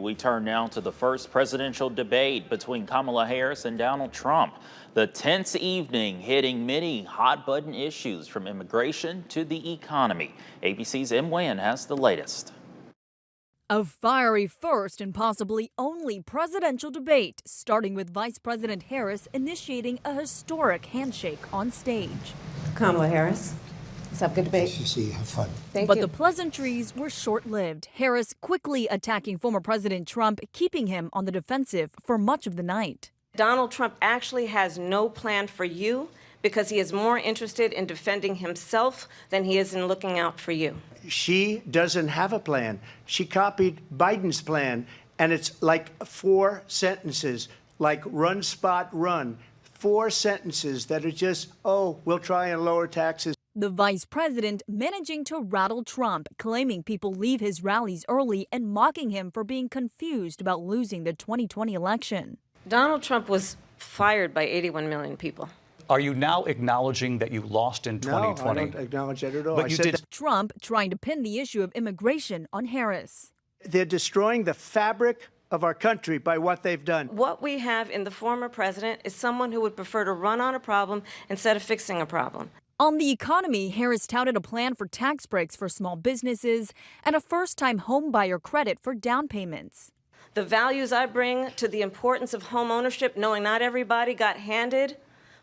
We turn now to the first presidential debate between Kamala Harris and Donald Trump. The tense evening hitting many hot-button issues from immigration to the economy. ABC's M. Nguyen has the latest. A fiery first and possibly only presidential debate, starting with Vice President Harris initiating a historic handshake on stage. Kamala Harris. Let's have a good debate. Nice to see you. Have fun. Thank But you. the pleasantries were short-lived. Harris quickly attacking former President Trump, keeping him on the defensive for much of the night. Donald Trump actually has no plan for you because he is more interested in defending himself than he is in looking out for you. She doesn't have a plan. She copied Biden's plan, and it's like 4 sentences, like run, spot, run. 4 sentences that are just, oh, we'll try and lower taxes. The vice president managing to rattle Trump, claiming people leave his rallies early and mocking him for being confused about losing the 2020 election. Donald Trump was fired by 81 million people. Are you now acknowledging that you lost in 2020? No, I don't acknowledge that at all. But you did. Trump trying to pin the issue of immigration on Harris. They're destroying the fabric of our country by what they've done. What we have in the former president is someone who would prefer to run on a problem instead of fixing a problem. On the economy, Harris touted a plan for tax breaks for small businesses and a first-time home buyer credit for down payments. The values I bring to the importance of home ownership, knowing not everybody got handed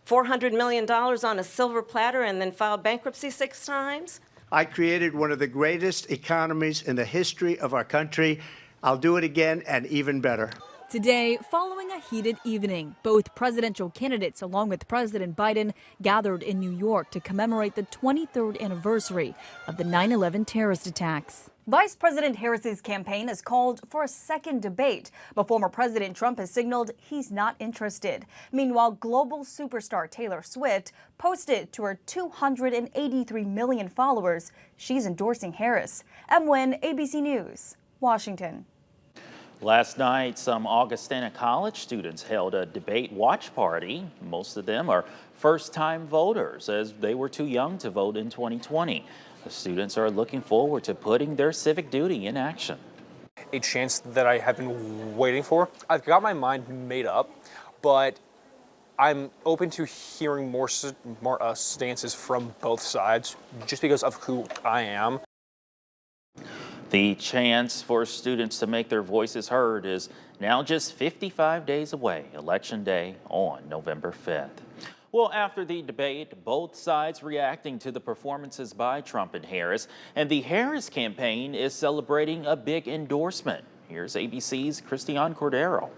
$400 million on a silver platter and then filed bankruptcy 6 times. I created one of the greatest economies in the history of our country. I'll do it again and even better. Today, following a heated evening, both presidential candidates, along with President Biden, gathered in New York to commemorate the 23rd anniversary of the 9/11 terrorist attacks. Vice President Harris's campaign has called for a second debate, but former President Trump has signaled he's not interested. Meanwhile, global superstar Taylor Swift posted to her 283 million followers she's endorsing Harris. M. Nguyen, ABC News, Washington. Last night, some Augustana College students held a debate watch party. Most of them are first-time voters, as they were too young to vote in 2020. The students are looking forward to putting their civic duty in action. A chance that I have been waiting for. I've got my mind made up, but I'm open to hearing more stances from both sides just because of who I am. The chance for students to make their voices heard is now just 55 days away, Election Day on November 5th. Well, after the debate, both sides reacting to the performances by Trump and Harris, and the Harris campaign is celebrating a big endorsement. Here's ABC's Christiane Cordero.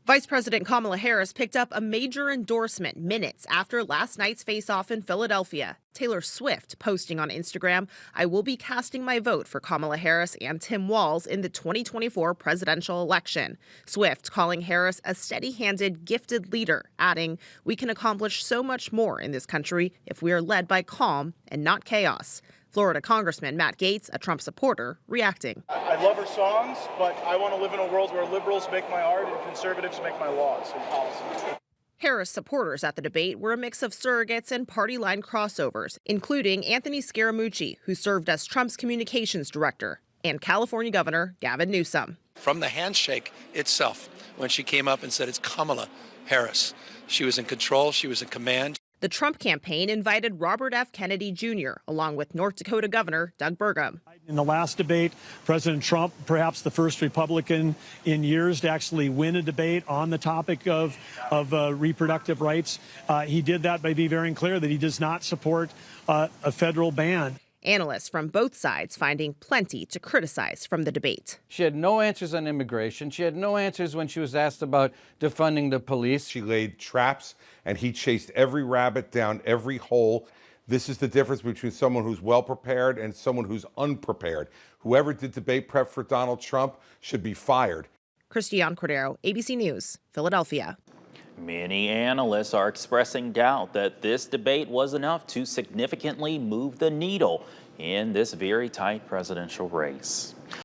Vice President Kamala Harris picked up a major endorsement minutes after last night's face-off in Philadelphia. Taylor Swift posting on Instagram, "I will be casting my vote for Kamala Harris and Tim Walz in the 2024 presidential election." Swift calling Harris a steady-handed, gifted leader, adding, "We can accomplish so much more in this country if we are led by calm and not chaos." Florida Congressman Matt Gaetz, a Trump supporter, reacting. I love her songs, but I want to live in a world where liberals make my art and conservatives make my laws and policy. Harris supporters at the debate were a mix of surrogates and party line crossovers, including Anthony Scaramucci, who served as Trump's communications director, and California Governor Gavin Newsom. From the handshake itself, when she came up and said it's Kamala Harris, she was in control, she was in command. The Trump campaign invited Robert F. Kennedy Jr., along with North Dakota Governor Doug Burgum. In the last debate, President Trump, perhaps the first Republican in years to actually win a debate on the topic of reproductive rights. He did that by being very clear that he does not support a federal ban. Analysts from both sides finding plenty to criticize from the debate. She had no answers on immigration. She had no answers when she was asked about defunding the police. She laid traps, and he chased every rabbit down every hole. This is the difference between someone who's well-prepared and someone who's unprepared. Whoever did debate prep for Donald Trump should be fired. Christiane Cordero, ABC News, Philadelphia. Many analysts are expressing doubt that this debate was enough to significantly move the needle in this very tight presidential race.